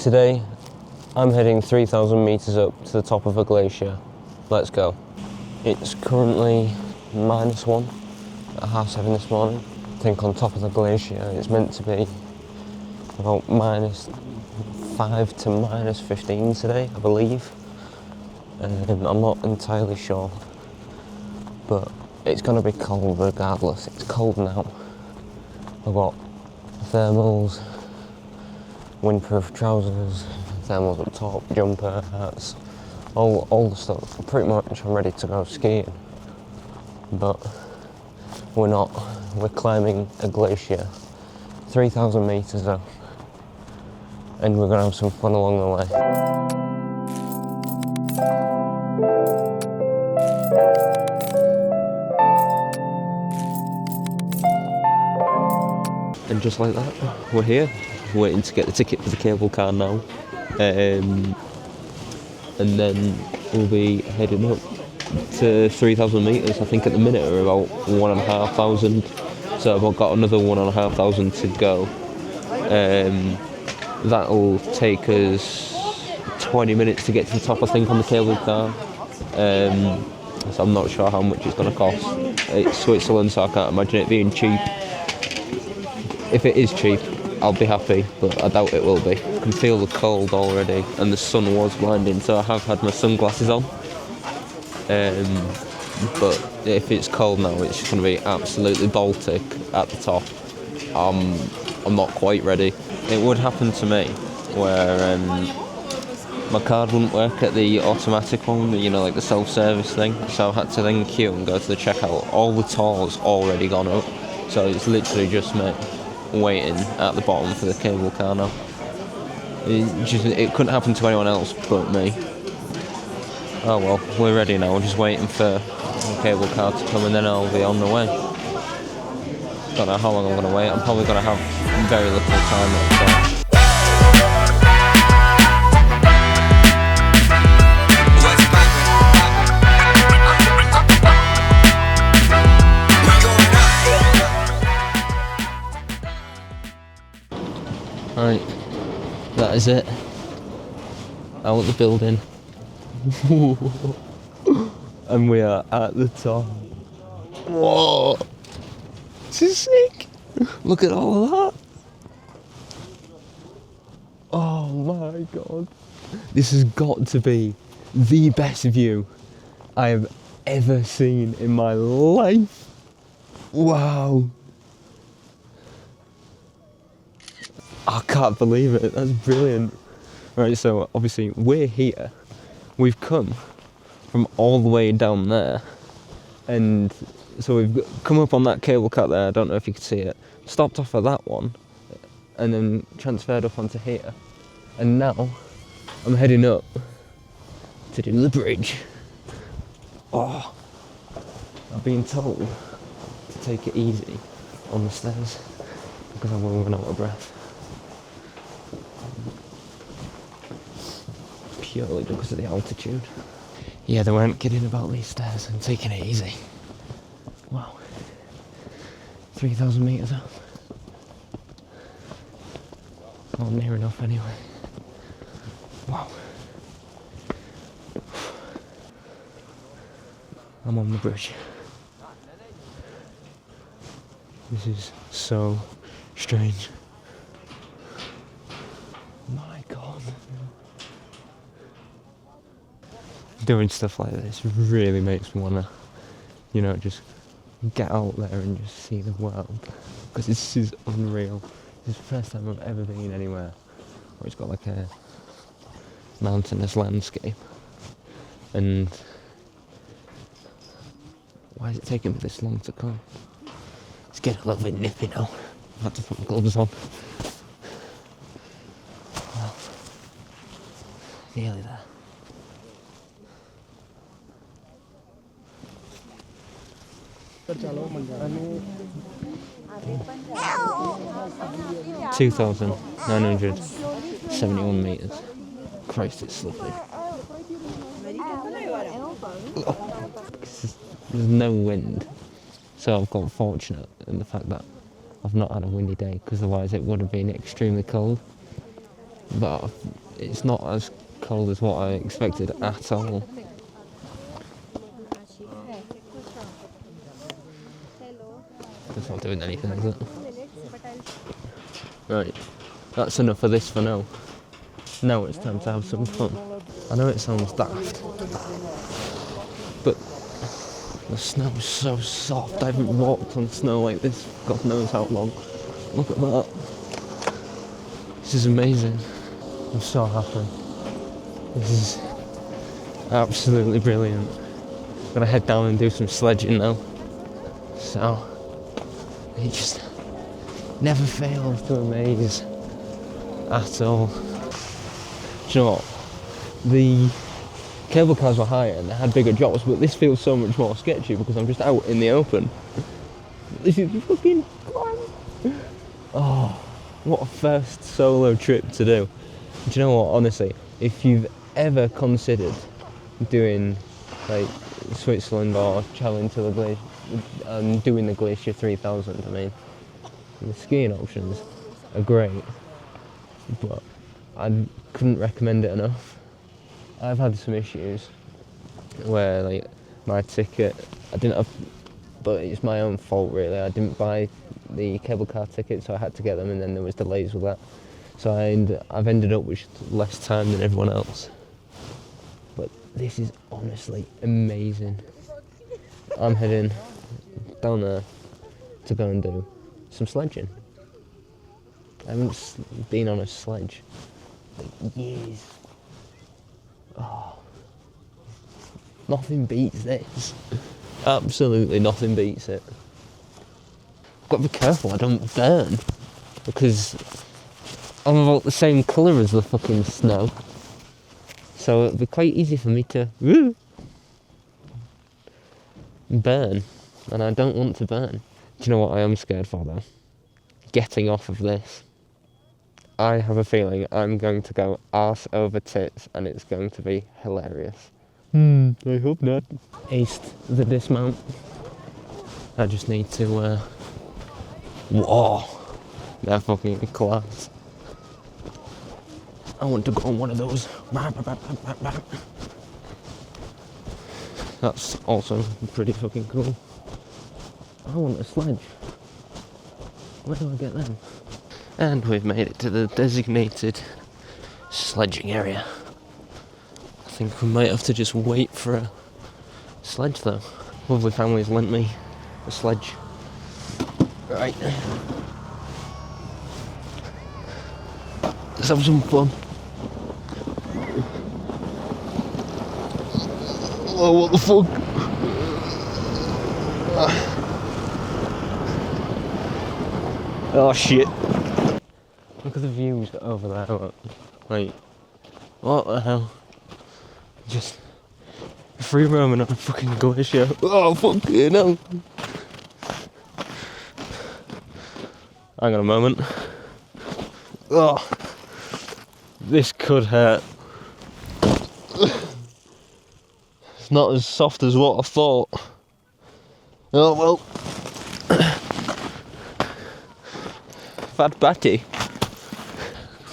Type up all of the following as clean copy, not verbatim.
Today, I'm heading 3,000 metres up to the top of a glacier. Let's go. It's currently -1 at 7:30 this morning. I think on top of the glacier it's meant to be about -5 to -15 today, I believe. I'm not entirely sure, but it's going to be cold regardless. It's cold now. I've got thermals, windproof trousers, thermals up top, jumper, hats, all the stuff. Pretty much I'm ready to go skiing, but we're not. We're climbing a glacier 3,000 metres up, and we're going to have some fun along the way. And just like that, we're here, waiting to get the ticket for the cable car now. And then we'll be heading up to 3,000 metres. I think at the minute we're about 1,500, so I've got another 1,500 to go. That'll take us 20 minutes to get to the top, I think, on the cable car. So I'm not sure how much it's going to cost. It's Switzerland, so I can't imagine it being cheap. If it is cheap, I'll be happy, but I doubt it will be. I can feel the cold already, and the sun was blinding, so I have had my sunglasses on. But if it's cold now, it's just going to be absolutely Baltic at the top. I'm not quite ready. It would happen to me where my card wouldn't work at the automatic one, you know, like the self-service thing. So I've had to then queue and go to the checkout. All the tours already gone up, so it's literally just me waiting at the bottom for the cable car now. It couldn't happen to anyone else but me. Oh well, we're ready now. We're just waiting for the cable car to come, and then I'll be on the way. Don't know how long I'm going to wait. I'm probably going to have very little time at the start. Right, that is it. Out of the building. And we are at the top. Whoa! This is sick! Look at all of that! Oh my god. This has got to be the best view I have ever seen in my life. Wow! I can't believe it, that's brilliant. Right, so obviously we're here. We've come from all the way down there. And so we've come up on that cable car there, I don't know if you can see it. Stopped off at that one, and then transferred up onto here. And now, I'm heading up to do the bridge. Oh, I've been told to take it easy on the stairs, because I will run out of breath. Purely because of the altitude. Yeah, they weren't kidding about these stairs and taking it easy. Wow. 3,000 metres up. Not near enough anyway. Wow. I'm on the bridge. This is so strange. My God. Doing stuff like this really makes me wanna, you know, just get out there and just see the world, because this is unreal. This is the first time I've ever been anywhere where it's got like a mountainous landscape. And why is it taking me this long to come? It's getting a little bit nippy now. I've had to put my gloves on. Well, nearly there. $2,971 meters. Christ, it's slippery. There's no wind, so I've got fortunate in the fact that I've not had a windy day, because otherwise it would have been extremely cold. but it's not as cold as what I expected at all. It's not doing anything, is it? Right, that's enough of this for now. Now it's time to have some fun. I know it sounds daft, but the snow's so soft. I haven't walked on snow like this God knows how long. Look at that. This is amazing. I'm so happy. This is absolutely brilliant. I'm gonna head down and do some sledging now. So, it just never fails to amaze at all. Do you know what? The cable cars were higher and they had bigger drops, but this feels so much more sketchy because I'm just out in the open. This is fucking fun. Oh, what a first solo trip to do. Do you know what, honestly, if you've ever considered doing like Switzerland or travelling to the Glacier and doing the Glacier 3000, I mean, the skiing options are great, but I couldn't recommend it enough. I've had some issues where like my ticket, I didn't have, but it's my own fault really. I didn't buy the cable car ticket, so I had to get them, and then there was delays with that. So I've ended up with less time than everyone else. But this is honestly amazing. I'm heading down there to go and do some sledging. I haven't been on a sledge for years. Oh, nothing beats this. Absolutely nothing beats it. I've got to be careful I don't burn, because I'm about the same colour as the fucking snow. So it'd be quite easy for me to burn, and I don't want to burn. Do you know what I am scared for though? Getting off of this. I have a feeling I'm going to go arse over tits and it's going to be hilarious. I hope not. Aced the dismount. I just need to, whoa, they're fucking class. I want to go on one of those. That's also pretty fucking cool. I want a sledge. Where do I get them? And we've made it to the designated sledging area. I think we might have to just wait for a sledge though. Lovely family's lent me a sledge. Right. Let's have some fun. Oh, what the fuck? Oh shit. Look at the views over there. Look. Like, what the hell? Just free roaming on a fucking glacier. Oh fucking hell. Hang on a moment. Oh, this could hurt. It's not as soft as what I thought. Oh well. Fat batty.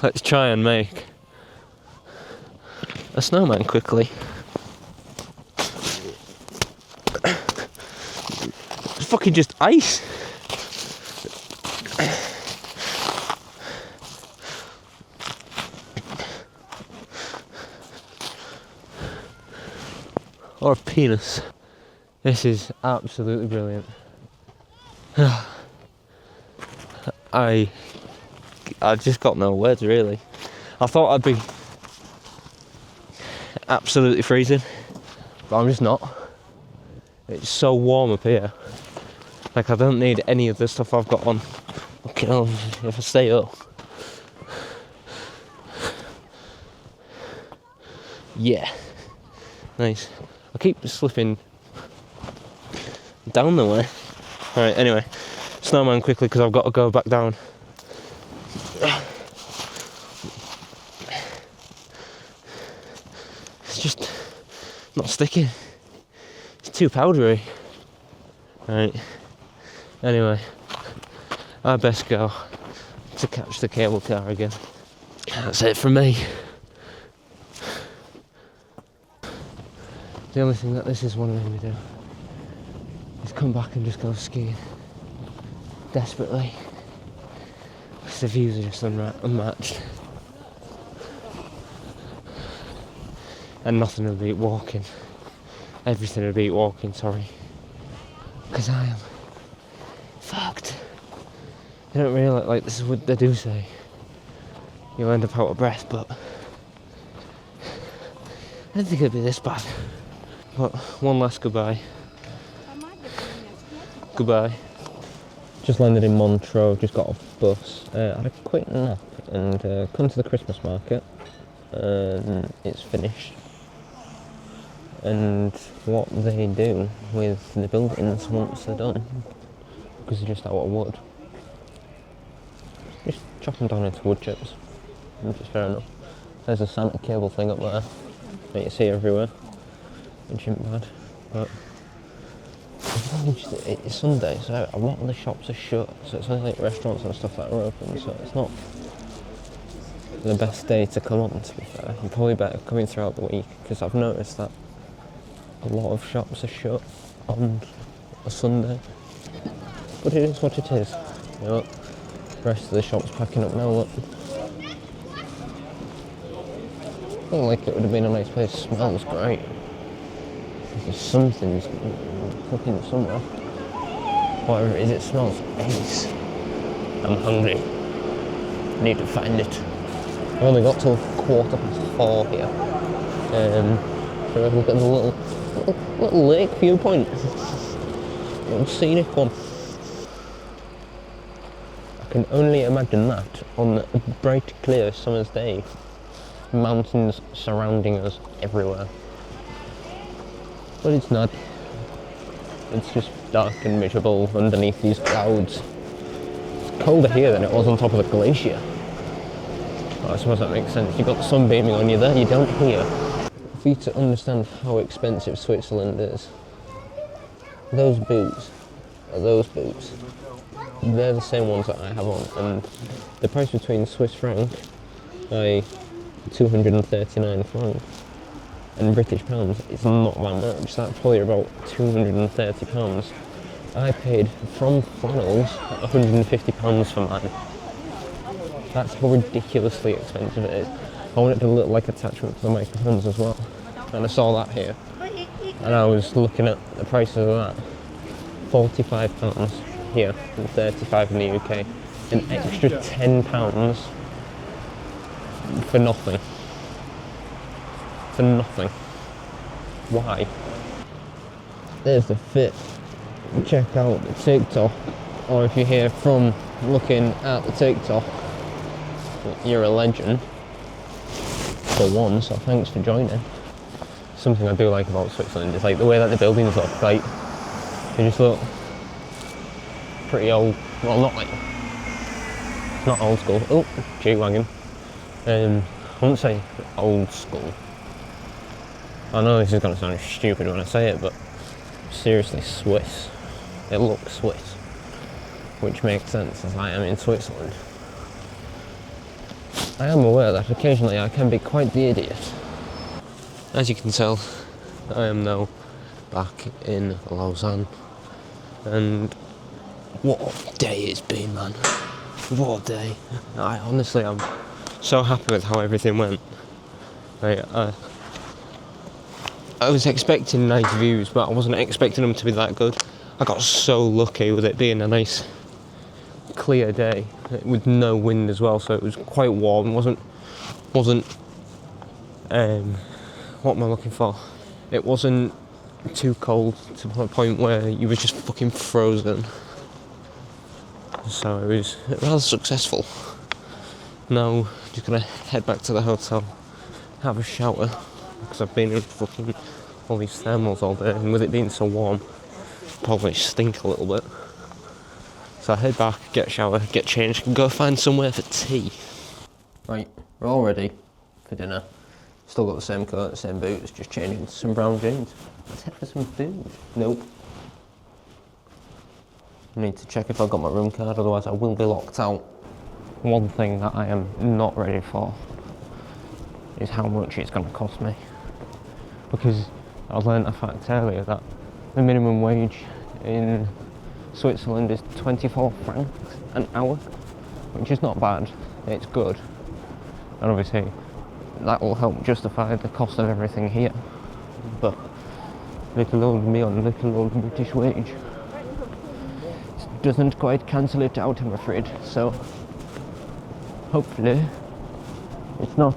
Let's try and make a snowman quickly. It's fucking just ice. Or a penis. This is absolutely brilliant. I just got no words really. I thought I'd be absolutely freezing, but I'm just not. It's so warm up here. Like I don't need any of the stuff I've got on. Okay, if I stay up. Yeah. Nice. I keep slipping down the way. Alright, anyway. Snowman quickly because I've got to go back down. It's just not sticking. It's too powdery. Right. Anyway, I best go to catch the cable car again. That's it from me. The only thing that this is wanting me to do is come back and just go skiing. Desperately. Because the views are just unmatched. And nothing will beat walking. Everything will beat walking, sorry. Because I am fucked. You don't realise, like, this is what they do say. You'll end up out of breath, but I didn't think it'd be this bad. But one last goodbye. Goodbye. Just landed in Montreux, just got off the bus. Had a quick nap and come to the Christmas market. It's finished. And what they do with the buildings once they're done, because they're just out of wood, just chop them down into wood chips, which is fair enough. There's a Santa cable thing up there that you see everywhere, which isn't bad, but it's Sunday, so a lot of the shops are shut, so it's only like restaurants and stuff that are open, so it's not the best day to come on, to be fair. You're probably better coming throughout the week, because I've noticed that a lot of shops are shut on a Sunday. But it is what it is. You know, the rest of the shop's packing up now, look. I feel like it would have been a nice place. It smells great. There's something's cooking somewhere. Whatever it is, it smells ace. I'm hungry. Need to find it. I've only got till 4:15 here. So look at the little lake viewpoint. Little scenic one. I can only imagine that on a bright, clear summer's day. Mountains surrounding us everywhere. But it's not. It's just dark and miserable underneath these clouds. It's colder here than it was on top of the glacier. Well, I suppose that makes sense. You've got the sun beaming on you there, you don't here. For you to understand how expensive Switzerland is, those boots are those boots. They're the same ones that I have on, and the price between Swiss franc by 239 francs and British pounds is not that much. That's probably about 230 pounds. I paid from flannels £150 for mine. That's how ridiculously expensive it is. I wanted to look like attachment for the microphones as well, and I saw that here, and I was looking at the prices of that. £45 here and 35 in the UK. An extra £10 for nothing. For nothing. Why? There's the fit. Check out the TikTok, or if you're here from looking at the TikTok, you're a legend. For one, so thanks for joining. Something I do like about Switzerland is like the way that the buildings look. Like, they just look pretty old. Well, not old school. Oh, G-Wagon. I wouldn't say old school. I know this is going to sound stupid when I say it, but seriously, Swiss. It looks Swiss, which makes sense as I am in Switzerland. I am aware that occasionally I can be quite the idiot. As you can tell, I am now back in Lausanne, and what a day it's been, man. What a day. I honestly am so happy with how everything went. Like, I was expecting nice views, but I wasn't expecting them to be that good. I got so lucky with it being a nice clear day with no wind as well, so it was quite warm. It wasn't what am I looking for? It wasn't too cold to the point where you were just fucking frozen. So it was rather successful. Now just gonna head back to the hotel, have a shower, because I've been in fucking all these thermals all day, and with it being so warm, probably stink a little bit. So I head back, get a shower, get changed, and go find somewhere for tea. Right, we're all ready for dinner. Still got the same coat, same boots, just changing to some brown jeans. Let's head for some food. Nope. I need to check if I've got my room card, otherwise I will be locked out. One thing that I am not ready for is how much it's going to cost me. Because I learned a fact earlier that the minimum wage in Switzerland is 24 francs an hour, which is not bad, it's good. And obviously that will help justify the cost of everything here. But little old me on little old British wage doesn't quite cancel it out, I'm afraid. So hopefully it's not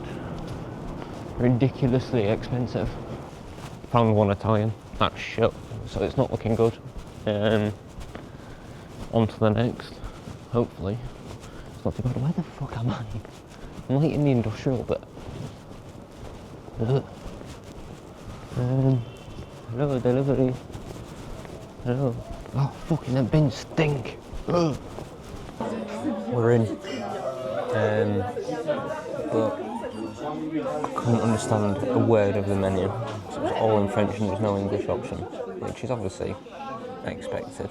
ridiculously expensive. Found one Italian, that's shit, so it's not looking good. On to the next, hopefully. It's not too bad. Where the fuck am I? I'm like in the industrial bit. Hello, delivery. Hello. Oh, fucking them bins stink. Ugh. We're in. But I couldn't understand a word of the menu. So it was all in French and there was no English option, which is obviously expected.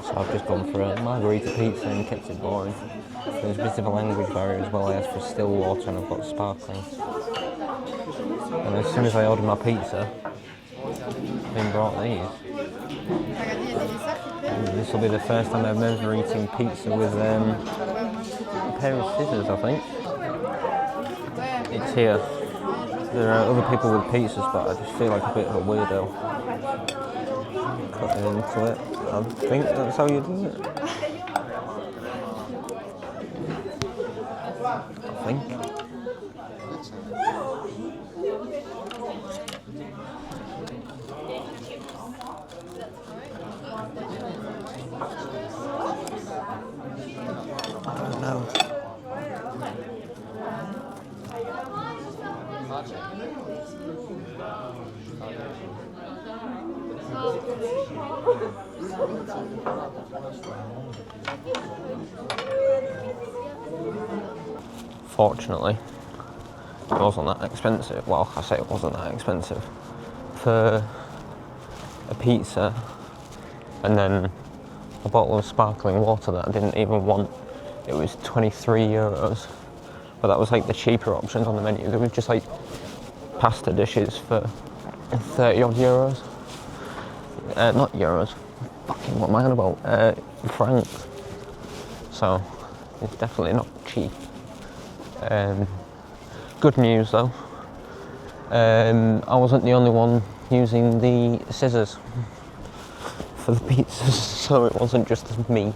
So I've just gone for a margarita pizza and kept it boring. There's a bit of a language barrier as well. I asked for still water and I've got sparkling. And as soon as I ordered my pizza, I've been brought these. And this will be the first time I've ever eaten pizza with a pair of scissors, I think. It's here. There are other people with pizzas, but I just feel like a bit of a weirdo. Cut it into it. I think that's how you do it. I think. I don't know. Fortunately, it wasn't that expensive. Well, I say it wasn't that expensive. For a pizza and then a bottle of sparkling water that I didn't even want, it was 23 euros. But that was like the cheaper options on the menu. There was just like pasta dishes for 30 odd euros. Not euros. Fucking what am I on about? Francs. So it's definitely not cheap. Good news though. I wasn't the only one using the scissors for the pizzas, so it wasn't just me.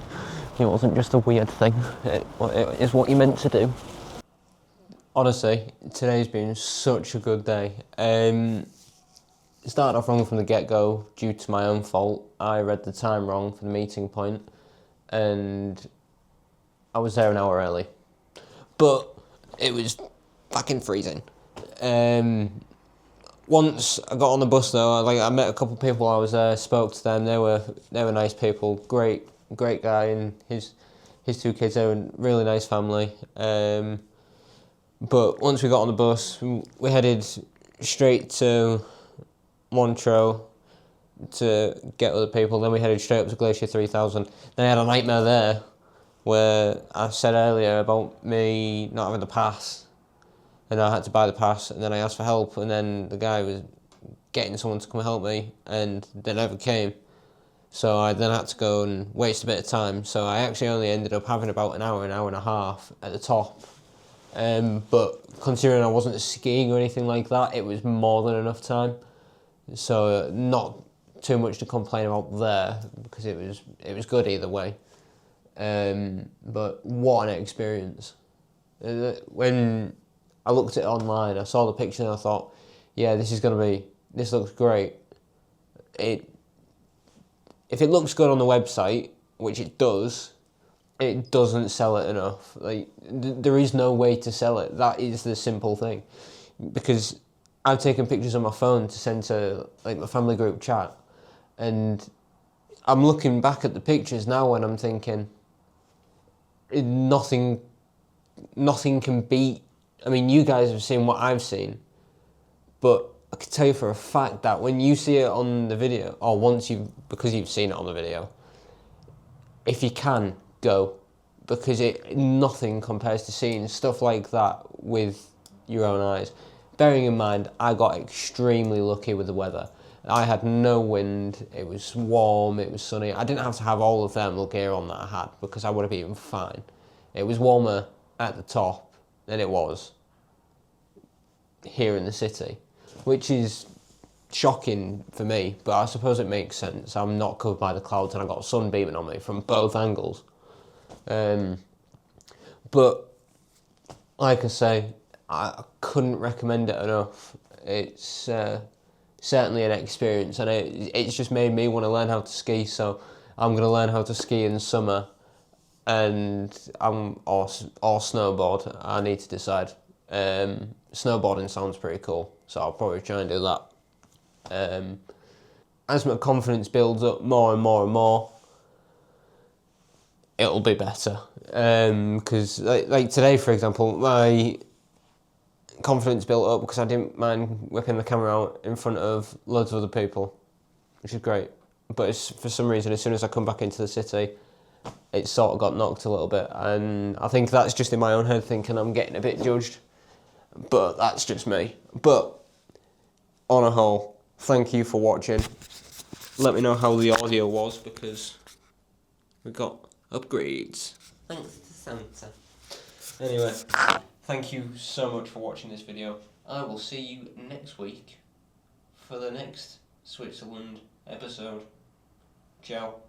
It wasn't just a weird thing. It is what you meant to do. Honestly, today's been such a good day. It started off wrong from the get-go due to my own fault. I read the time wrong for the meeting point and I was there an hour early. But it was fucking freezing. Once I got on the bus though, I met a couple of people I was there, spoke to them. They were nice people. Great guy and his two kids. They were a really nice family. But once we got on the bus, we headed straight to Montreux to get other people. Then we headed straight up to Glacier 3000. Then I had a nightmare there where I said earlier about me not having the pass. And I had to buy the pass, and then I asked for help, and then the guy was getting someone to come help me, and they never came. So I then had to go and waste a bit of time. So I actually only ended up having about an hour and a half at the top. But considering I wasn't skiing or anything like that, it was more than enough time. So not too much to complain about there, because it was good either way. But what an experience. When I looked at it online, I saw the picture and I thought, yeah, this looks great. If it looks good on the website, which it doesn't sell it enough. Like, there is no way to sell it. That is the simple thing. Because I've taken pictures on my phone to send to like my family group chat, and I'm looking back at the pictures now and I'm thinking, nothing can beat. I mean, you guys have seen what I've seen, but I can tell you for a fact that when you see it on the video, or because you've seen it on the video, if you can, go. because nothing compares to seeing stuff like that with your own eyes. Bearing in mind, I got extremely lucky with the weather. I had no wind, it was warm, it was sunny. I didn't have to have all of the thermal gear on that I had because I would have been fine. It was warmer at the top than it was here in the city, which is shocking for me, but I suppose it makes sense. I'm not covered by the clouds and I got sun beaming on me from both angles. But like I say, I couldn't recommend it enough. It's certainly an experience, and it's just made me want to learn how to ski. So I'm going to learn how to ski in summer, and or snowboard. I need to decide. Snowboarding sounds pretty cool, so I'll probably try and do that. As my confidence builds up more and more and more, it'll be better. Because like today, for example, my confidence built up because I didn't mind whipping the camera out in front of loads of other people, which is great. But for some reason, as soon as I come back into the city, it sort of got knocked a little bit, and I think that's just in my own head thinking I'm getting a bit judged, but that's just me. But on a whole, thank you for watching. Let me know how the audio was, because we got upgrades. Thanks to Santa. Anyway, thank you so much for watching this video. I will see you next week for the next Switzerland episode. Ciao.